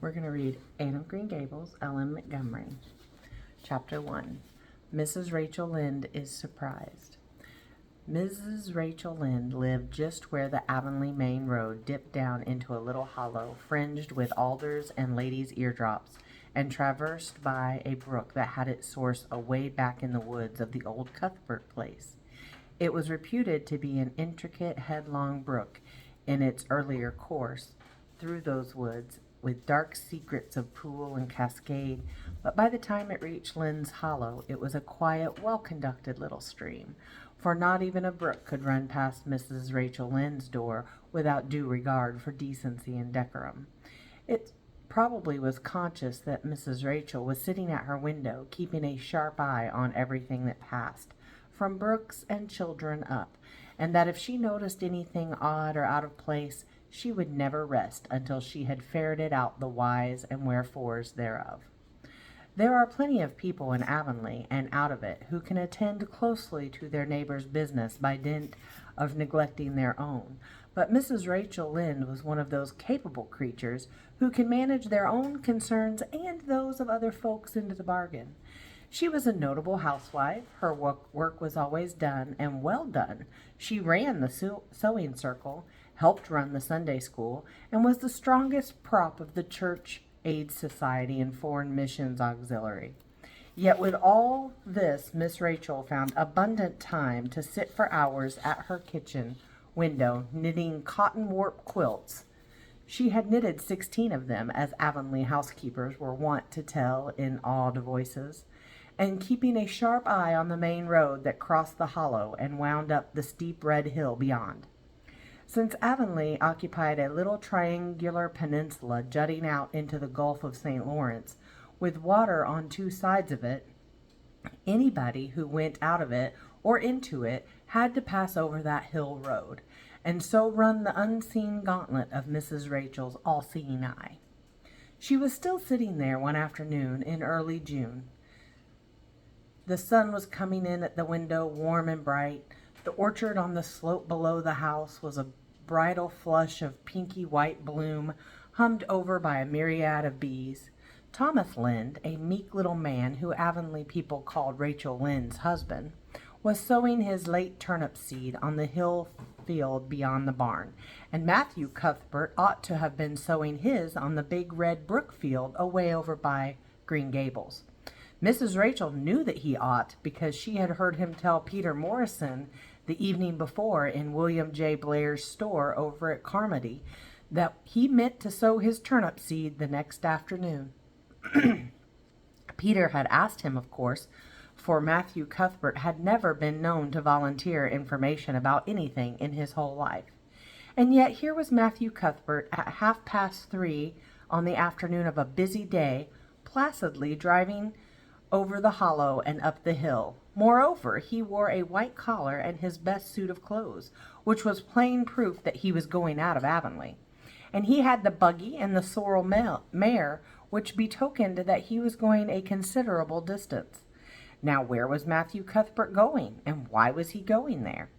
We're going to read Anne of Green Gables, Ellen Montgomery. Chapter 1. Mrs. Rachel Lynde is surprised. Mrs. Rachel Lynde lived just where the Avonlea main road dipped down into a little hollow, fringed with alders and ladies' eardrops, and traversed by a brook that had its source away back in the woods of the old Cuthbert place. It was reputed to be an intricate, headlong brook in its earlier course through those woods, with dark secrets of pool and cascade, but by the time it reached Lynde's Hollow, it was a quiet, well-conducted little stream, for not even a brook could run past Mrs. Rachel Lynde's door without due regard for decency and decorum. It probably was conscious that Mrs. Rachel was sitting at her window, keeping a sharp eye on everything that passed, from brooks and children up, and that if she noticed anything odd or out of place, she would never rest until she had ferreted out the whys and wherefores thereof. There are plenty of people in Avonlea and out of it who can attend closely to their neighbor's business by dint of neglecting their own, but Mrs. Rachel Lynde was one of those capable creatures who can manage their own concerns and those of other folks into the bargain. She was a notable housewife. Her work was always done, and well done. She ran the sewing circle, helped run the Sunday school, and was the strongest prop of the Church Aid Society and Foreign Missions Auxiliary. Yet with all this, Miss Rachel found abundant time to sit for hours at her kitchen window knitting cotton warp quilts. She had knitted 16 of them, as Avonlea housekeepers were wont to tell in awed voices, and keeping a sharp eye on the main road that crossed the hollow and wound up the steep red hill beyond. Since Avonlea occupied a little triangular peninsula jutting out into the Gulf of St. Lawrence, with water on two sides of it, anybody who went out of it or into it had to pass over that hill road, and so run the unseen gauntlet of Mrs. Rachel's all-seeing eye. She was still sitting there one afternoon in early June. The sun was coming in at the window warm and bright. The orchard on the slope below the house was a bridal flush of pinky white bloom, hummed over by a myriad of bees. Thomas Lynde, a meek little man who Avonlea people called Rachel Lynde's husband, was sowing his late turnip seed on the hill field beyond the barn, and Matthew Cuthbert ought to have been sowing his on the big red brook field away over by Green Gables. Mrs. Rachel knew that he ought, because she had heard him tell Peter Morrison the evening before in William J. Blair's store over at Carmody that he meant to sow his turnip seed the next afternoon. Peter had asked him, of course, for Matthew Cuthbert had never been known to volunteer information about anything in his whole life. And yet here was Matthew Cuthbert at 3:30 on the afternoon of a busy day, placidly driving over the hollow and up the hill. Moreover, he wore a white collar and his best suit of clothes, which was plain proof that he was going out of Avonlea. And he had the buggy and the sorrel mare, which betokened that he was going a considerable distance. Now, where was Matthew Cuthbert going, and why was he going there?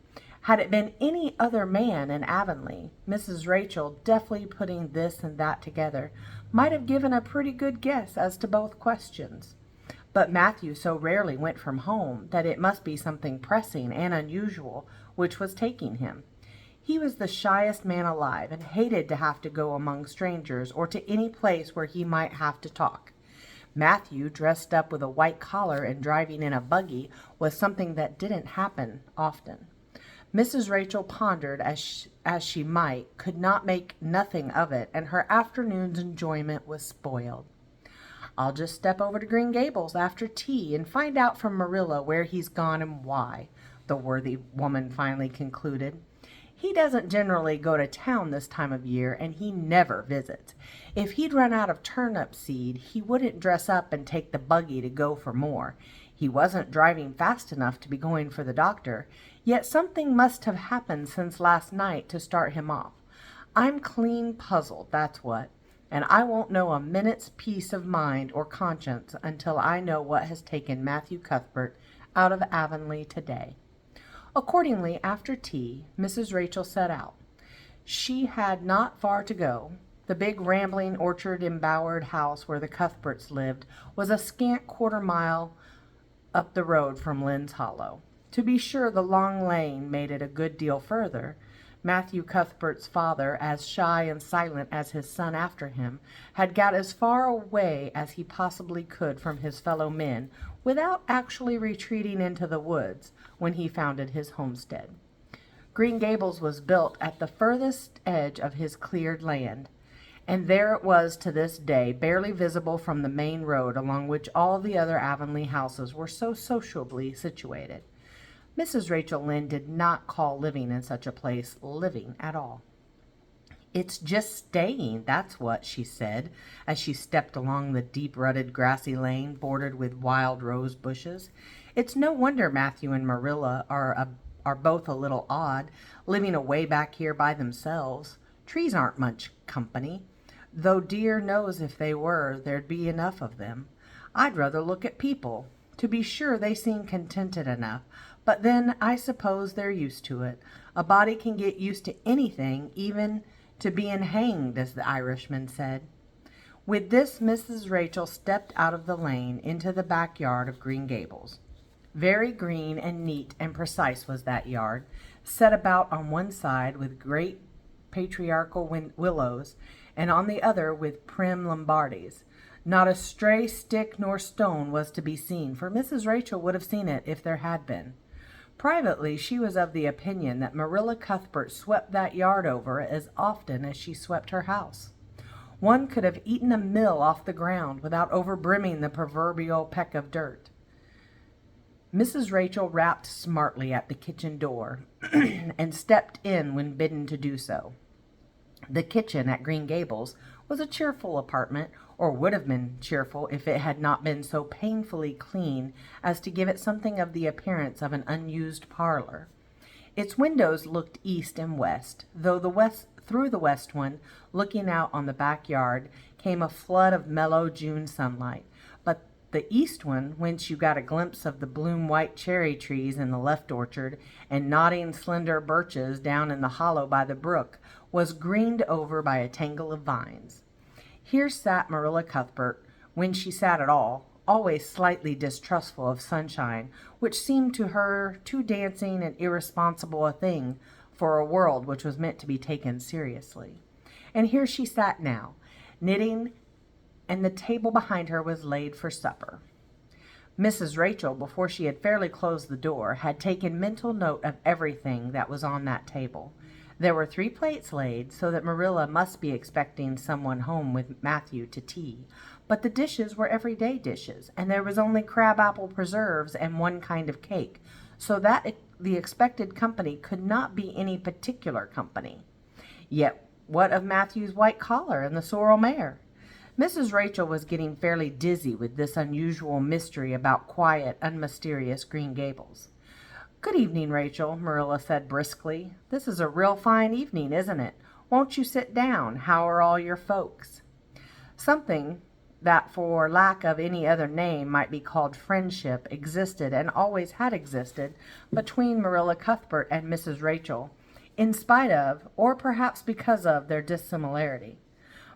Had it been any other man in Avonlea, Mrs. Rachel, deftly putting this and that together, might have given a pretty good guess as to both questions. But Matthew so rarely went from home that it must be something pressing and unusual which was taking him. He was the shyest man alive and hated to have to go among strangers or to any place where he might have to talk. Matthew, dressed up with a white collar and driving in a buggy, was something that didn't happen often. Mrs. Rachel pondered as she might, could not make nothing of it, and her afternoon's enjoyment was spoiled. "I'll just step over to Green Gables after tea and find out from Marilla where he's gone and why," the worthy woman finally concluded. "He doesn't generally go to town this time of year, and he never visits. If he'd run out of turnip seed, he wouldn't dress up and take the buggy to go for more. He wasn't driving fast enough to be going for the doctor, yet something must have happened since last night to start him off. I'm clean puzzled, that's what. And I won't know a minute's peace of mind or conscience until I know what has taken Matthew Cuthbert out of Avonlea today." Accordingly, after tea, Mrs. Rachel set out. She had not far to go. The big rambling orchard-embowered house where the Cuthberts lived was a scant quarter-mile up the road from Lynn's Hollow. To be sure, the long lane made it a good deal further. Matthew Cuthbert's father, as shy and silent as his son after him, had got as far away as he possibly could from his fellow men without actually retreating into the woods when he founded his homestead. Green Gables was built at the furthest edge of his cleared land, and there it was to this day, barely visible from the main road along which all the other Avonlea houses were so sociably situated. Mrs. Rachel Lynde did not call living in such a place living at all. "It's just staying, that's what," she said, as she stepped along the deep-rutted grassy lane bordered with wild rose bushes. "It's no wonder Matthew and Marilla are both a little odd, living away back here by themselves. Trees aren't much company, though dear knows if they were, there'd be enough of them. I'd rather look at people. To be sure, they seem contented enough, but then I suppose they're used to it. A body can get used to anything, even to being hanged, as the Irishman said." With this, Mrs. Rachel stepped out of the lane into the backyard of Green Gables. Very green and neat and precise was that yard, set about on one side with great patriarchal willows, and on the other with prim Lombardies. Not a stray stick nor stone was to be seen, for Mrs. Rachel would have seen it if there had been. Privately, she was of the opinion that Marilla Cuthbert swept that yard over as often as she swept her house. One could have eaten a mill off the ground without overbrimming the proverbial peck of dirt. Mrs. Rachel rapped smartly at the kitchen door and stepped in when bidden to do so. The kitchen at Green Gables was a cheerful apartment, or would have been cheerful if it had not been so painfully clean as to give it something of the appearance of an unused parlor. Its windows looked east and west, though through the west one, looking out on the backyard, came a flood of mellow June sunlight. But the east one, whence you got a glimpse of the bloom-white cherry trees in the left orchard and nodding slender birches down in the hollow by the brook, was greened over by a tangle of vines. Here sat Marilla Cuthbert, when she sat at all, always slightly distrustful of sunshine, which seemed to her too dancing and irresponsible a thing for a world which was meant to be taken seriously. And here she sat now, knitting, and the table behind her was laid for supper. Mrs. Rachel, before she had fairly closed the door, had taken mental note of everything that was on that table. There were 3 plates laid, so that Marilla must be expecting someone home with Matthew to tea. But the dishes were everyday dishes, and there was only crab-apple preserves and one kind of cake, so that the expected company could not be any particular company. Yet what of Matthew's white collar and the sorrel mare? Mrs. Rachel was getting fairly dizzy with this unusual mystery about quiet, unmysterious Green Gables. "Good evening, Rachel," Marilla said briskly. "This is a real fine evening, isn't it? Won't you sit down? How are all your folks?" Something that, for lack of any other name, might be called friendship existed and always had existed between Marilla Cuthbert and Mrs. Rachel, in spite of, or perhaps because of, their dissimilarity.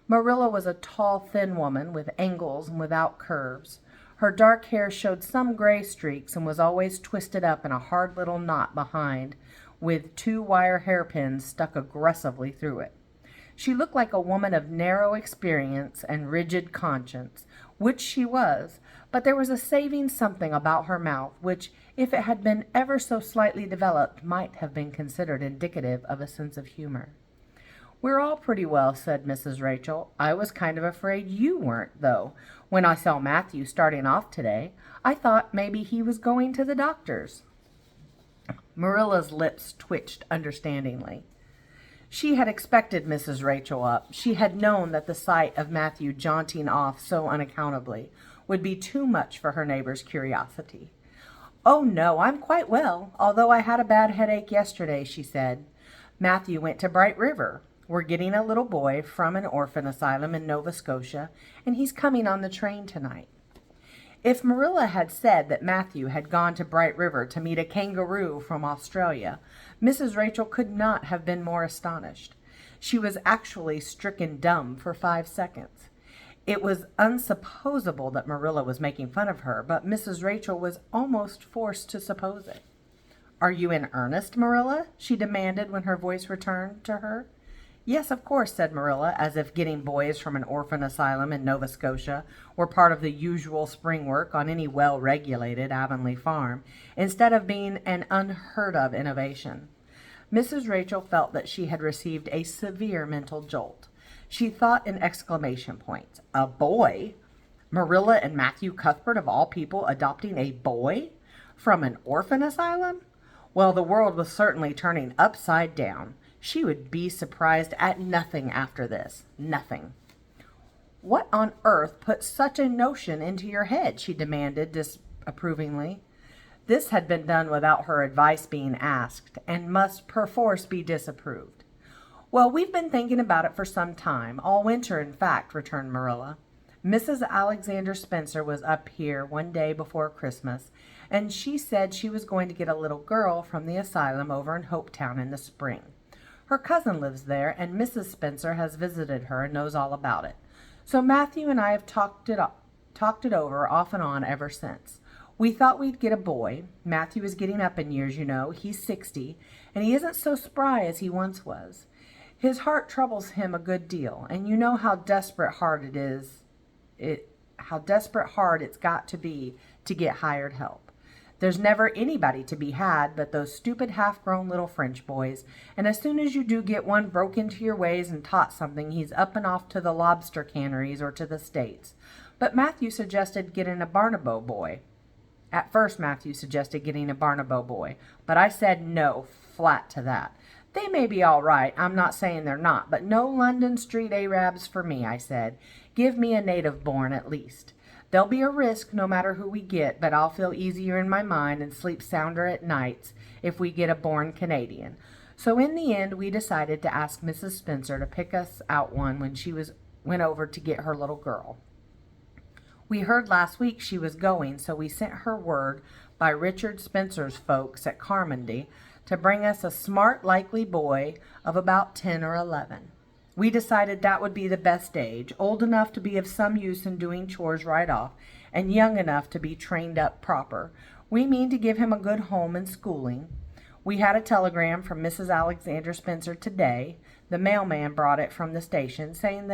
Marilla was a tall, thin woman with angles and without curves. Her dark hair showed some gray streaks and was always twisted up in a hard little knot behind, with 2 wire hairpins stuck aggressively through it. She looked like a woman of narrow experience and rigid conscience, which she was, but there was a saving something about her mouth which, if it had been ever so slightly developed, might have been considered indicative of a sense of humor. "We're all pretty well," said Mrs. Rachel. "I was kind of afraid you weren't, though. When I saw Matthew starting off today, I thought maybe he was going to the doctor's." Marilla's lips twitched understandingly. She had expected Mrs. Rachel up. She had known that the sight of Matthew jaunting off so unaccountably would be too much for her neighbor's curiosity. "Oh, no, I'm quite well, although I had a bad headache yesterday," she said. "Matthew went to Bright River. We're getting a little boy from an orphan asylum in Nova Scotia, and he's coming on the train tonight." If Marilla had said that Matthew had gone to Bright River to meet a kangaroo from Australia, Mrs. Rachel could not have been more astonished. She was actually stricken dumb for 5 seconds. It was unsupposable that Marilla was making fun of her, but Mrs. Rachel was almost forced to suppose it. "Are you in earnest, Marilla?" she demanded when her voice returned to her. "Yes, of course," said Marilla, as if getting boys from an orphan asylum in Nova Scotia were part of the usual spring work on any well-regulated Avonlea farm, instead of being an unheard-of innovation. Mrs. Rachel felt that she had received a severe mental jolt. She thought in exclamation points. A boy? Marilla and Matthew Cuthbert, of all people, adopting a boy? From an orphan asylum? Well, the world was certainly turning upside down. She would be surprised at nothing after this. Nothing. "What on earth put such a notion into your head?" she demanded disapprovingly. This had been done without her advice being asked, and must perforce be disapproved. "Well, we've been thinking about it for some time, all winter in fact," returned Marilla. "Mrs. Alexander Spencer was up here one day before Christmas, and she said she was going to get a little girl from the asylum over in Hopetown in the spring. Her cousin lives there, and Mrs. Spencer has visited her and knows all about it. So Matthew and I have talked it over off and on ever since. We thought we'd get a boy. Matthew is getting up in years, you know. He's 60, and he isn't so spry as he once was. His heart troubles him a good deal, and you know how desperate hard it's got to be to get hired help. There's never anybody to be had but those stupid half-grown little French boys, and as soon as you do get one broke into your ways and taught something, he's up and off to the lobster canneries or to the States. But Matthew suggested getting a Barnabo boy. At first Matthew suggested getting a Barnabo boy, but I said no, flat to that. They may be all right, I'm not saying they're not, but no London street Arabs for me, I said. Give me a native born at least. There'll be a risk no matter who we get, but I'll feel easier in my mind and sleep sounder at nights if we get a born Canadian. So in the end, we decided to ask Mrs. Spencer to pick us out one when she went over to get her little girl. We heard last week she was going, so we sent her word by Richard Spencer's folks at Carmody to bring us a smart, likely boy of about 10 or 11. We decided that would be the best age, old enough to be of some use in doing chores right off, and young enough to be trained up proper. We mean to give him a good home and schooling. We had a telegram from Mrs. Alexander Spencer today. The mailman brought it from the station, saying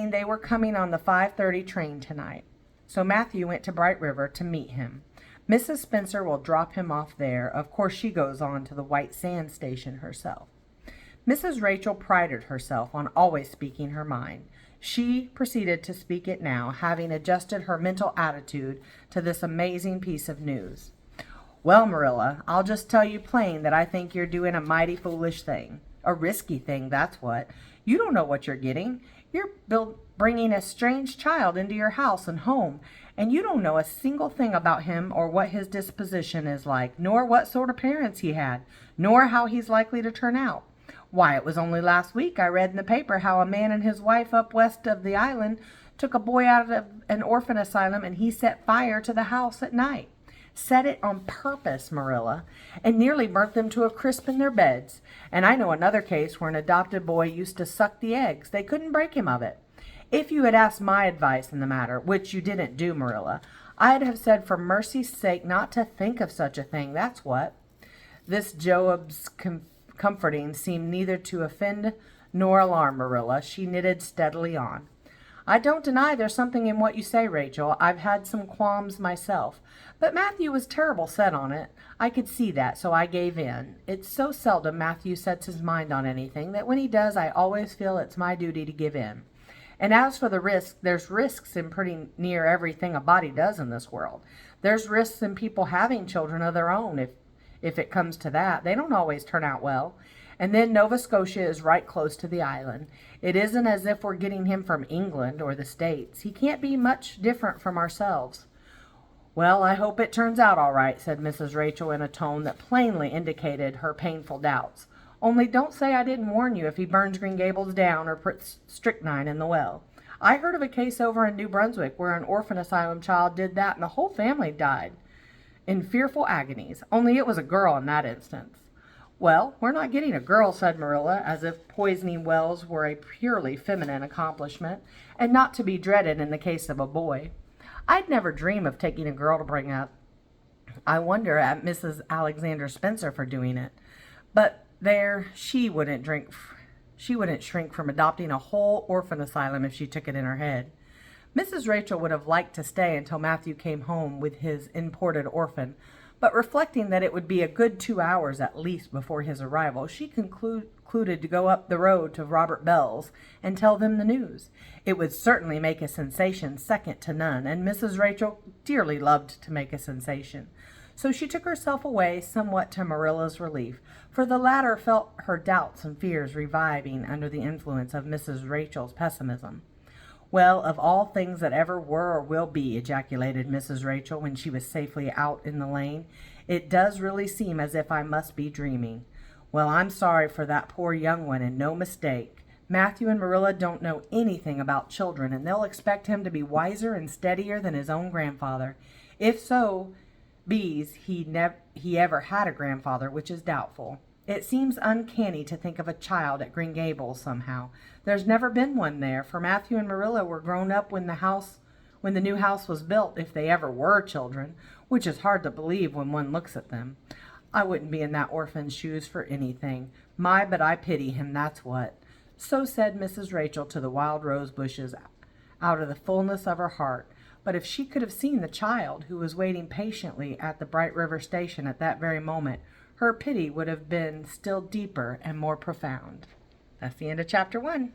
they were coming on the 5:30 train tonight. So Matthew went to Bright River to meet him. Mrs. Spencer will drop him off there. Of course, she goes on to the White Sands station herself. Mrs. Rachel prided herself on always speaking her mind. She proceeded to speak it now, having adjusted her mental attitude to this amazing piece of news. "Well, Marilla, I'll just tell you plain that I think you're doing a mighty foolish thing. A risky thing, that's what. You don't know what you're getting. You're bringing a strange child into your house and home, and you don't know a single thing about him or what his disposition is like, nor what sort of parents he had, nor how he's likely to turn out. Why, it was only last week I read in the paper how a man and his wife up west of the island took a boy out of an orphan asylum, and he set fire to the house at night. Set it on purpose, Marilla, and nearly burnt them to a crisp in their beds. And I know another case where an adopted boy used to suck the eggs. They couldn't break him of it. If you had asked my advice in the matter, which you didn't do, Marilla, I'd have said for mercy's sake not to think of such a thing, that's what." This Job's comforting seemed neither to offend nor alarm Marilla. She knitted steadily on. "I don't deny there's something in what you say, Rachel. I've had some qualms myself. But Matthew was terrible set on it. I could see that, so I gave in. It's so seldom Matthew sets his mind on anything that when he does, I always feel it's my duty to give in. And as for the risk, there's risks in pretty near everything a body does in this world. There's risks in people having children of their own, if it comes to that. They don't always turn out well. And then Nova Scotia is right close to the island. It isn't as if we're getting him from England or the States. He can't be much different from ourselves." "Well, I hope it turns out all right," said Mrs. Rachel in a tone that plainly indicated her painful doubts. "Only don't say I didn't warn you if he burns Green Gables down or puts strychnine in the well. I heard of a case over in New Brunswick where an orphan asylum child did that and the whole family died in fearful agonies, only it was a girl in that instance. Well, we're not getting a girl, said Marilla, as if poisoning wells were a purely feminine accomplishment, and not to be dreaded in the case of a boy. I'd never dream of taking a girl to bring up. I wonder at Mrs. Alexander Spencer for doing it. But there, she wouldn't shrink from adopting a whole orphan asylum if she took it in her head. Mrs. Rachel would have liked to stay until Matthew came home with his imported orphan, but reflecting that it would be a good 2 hours at least before his arrival, she concluded to go up the road to Robert Bell's and tell them the news. It would certainly make a sensation second to none, and Mrs. Rachel dearly loved to make a sensation. So she took herself away, somewhat to Marilla's relief, for the latter felt her doubts and fears reviving under the influence of Mrs. Rachel's pessimism. Well, of all things that ever were or will be, ejaculated Mrs. Rachel when she was safely out in the lane, it does really seem as if I must be dreaming. Well, I'm sorry for that poor young one, and no mistake. Matthew and Marilla don't know anything about children, and they'll expect him to be wiser and steadier than his own grandfather. If so be's he ever had a grandfather, which is doubtful. It seems uncanny to think of a child at Green Gables somehow. There's never been one there, for Matthew and Marilla were grown up when the new house was built, if they ever were children, which is hard to believe when one looks at them. I wouldn't be in that orphan's shoes for anything. My, but I pity him, that's what. So said Mrs. Rachel to the wild rose bushes out of the fullness of her heart. But if she could have seen the child who was waiting patiently at the Bright River station at that very moment, her pity would have been still deeper and more profound. That's the end of chapter 1.